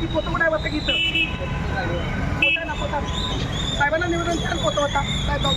ती पोतं कुठे होतं की पोता ना पोता साहेबांना निवेदन छान पोतं होता काय जाऊ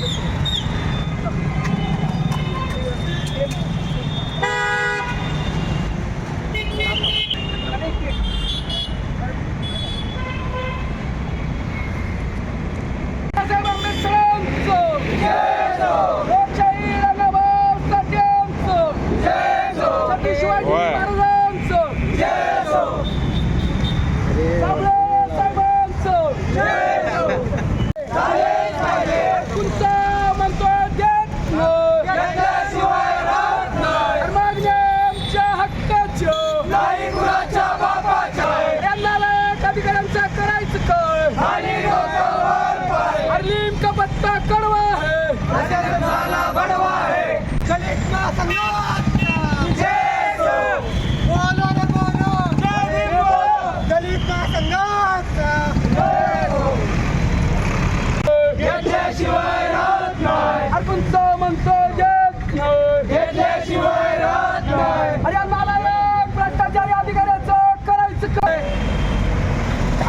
भ्रष्टाचारी अधिकाऱ्याचं करायचं काय?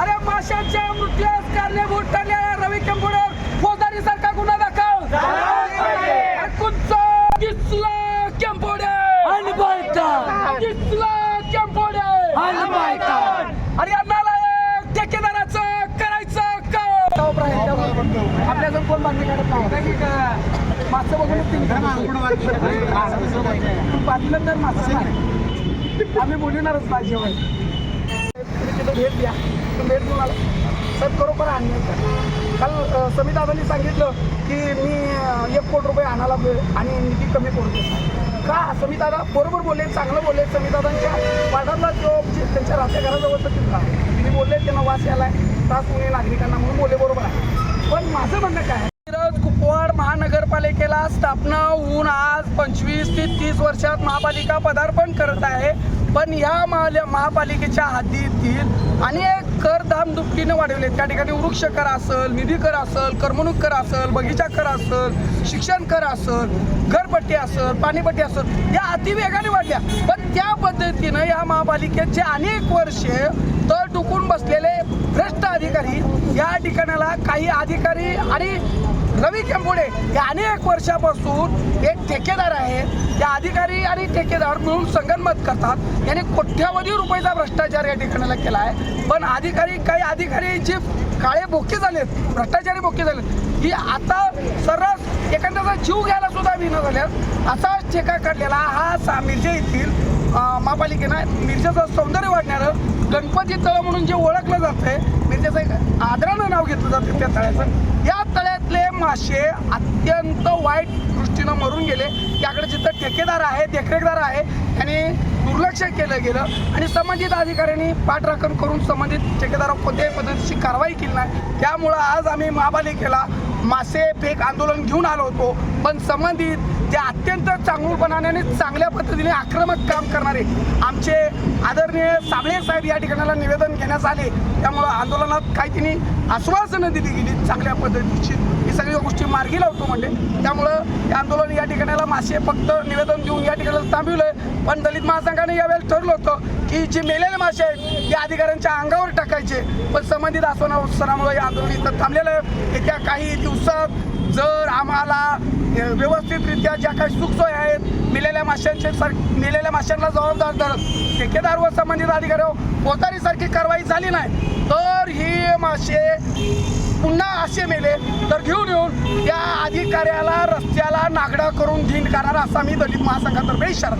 अरे माशांच्या मृत्यूस कारणीभूत ठरलेल्या रवी केंपुडेवर फौजदारी सारखा गुन्हा दाखल दिसला केंपुडे दिसला केंपुडे अरे या नालायक ठेकेदाराचं करायचं काय? आपल्याजवळ कोण बांधणी काढत नाही मागचं बघूनच बांधलं तर मागचं आम्ही बोलणारच माझी वय तुम्ही तिथं भेट द्या तुम्ही भेट देऊन आला साहेब खरोखर आणले काल समितादांनी सांगितलं की मी 1 कोटी रुपये आणायला आणि निधी कमी करतो का? समितादा बरोबर बोलले चांगलं बोलले समितादांच्या वार्डातला जो त्यांच्या राहत्या घराजवळचं तिथं आहे मी बोलले त्यांना वास यायला त्रास होणे नागरिकांना म्हणून बोलले बरोबर आहे पण माझं म्हणणं काय कुपवाड महानगरपालिकेला स्थापना होऊन आज 25 ते 30 वर्षात महापालिका पदार्पण करत आहे पण या महापालिकेच्या हद्दीतील अनेक कर दामदुपटीने वाढवले त्या ठिकाणी वृक्ष कर असेल निधी कर असेल करमणूक कर असेल बगीचा कर असेल शिक्षण कर असेल घरपट्टी असेल पाणीपट्टी असेल या अतिवेगाने वाढल्या पण त्या पद्धतीनं या महापालिकेचे अनेक वर्षे तळ टुकून बसलेले भ्रष्ट अधिकारी या ठिकाणाला काही अधिकारी आणि रवी केंपुडे हे अनेक वर्षापासून एक ठेकेदार आहेत त्या अधिकारी आणि ठेकेदार मिळून संगनमत करतात यांनी कोट्यावधी रुपयाचा भ्रष्टाचार या ठिकाणाला केला आहे पण काही अधिकारी जे काळे बोके झालेत भ्रष्टाचारी बोके झालेत ही आता सर्रास एखाद्याचा जीव घ्यायला सुद्धा विना झाल्यात असाच ठेका काढलेला हा मिरजे येथील महापालिकेनं मिरजेचं सौंदर्य वाढणारं गणपती तळ म्हणून जे ओळखलं जातंय मिरजेचं एक आदरानं नाव घेतलं जातं त्या तळ्याचं या तळ्यातले मासे अत्यंत वाईट दृष्टीनं मरून गेले त्याकडे जिथं ठेकेदार आहे देखरेखदार आहे त्यांनी दुर्लक्ष केलं गेलं आणि संबंधित अधिकाऱ्यांनी पाठराखण करून संबंधित ठेकेदारावर कोणत्याही पद्धतीची कारवाई केली नाही त्यामुळं आज आम्ही महापालिकेला मासे फेक आंदोलन घेऊन आलो होतो पण संबंधित ते अत्यंत चांगुलपणाने आणि चांगल्या पद्धतीने आक्रमक काम करणारे आमचे आदरणीय साबळे साहेब या ठिकाणाला निवेदन घेण्यास आले त्यामुळं आंदोलनात काही त्यांनी आश्वासनं दिली गेली चांगल्या पद्धतीची ही सगळ्या गोष्टी मार्गी लावतो म्हणजे त्यामुळं हे आंदोलन या ठिकाणाला मासे फक्त निवेदन देऊन या ठिकाणाला थांबवलं आहे पण दलित महासंघाने यावेळेस ठरलं होतं की जे मेलेले मासे आहेत ते अधिकाऱ्यांच्या अंगावर टाकायचे पण संबंधित आश्वासनामुळे हे आंदोलन इथं थांबलेलं आहे येत्या काही दिवसात जर आम्हाला व्यवस्थितरित्या ज्या काही सुखसोयी आहेत मेलेल्या माशांना जबाबदार धरत ठेकेदार व संबंधित अधिकाऱ्यावर फौजदारीसारखी कारवाई झाली नाही तर ही मासे पुन्हा असे मेले तर घेऊन येऊन त्या अधिकाऱ्याला रस्त्याला नागडा करून घेईन करणार असा मी दलित महासंघातर्फे इशारा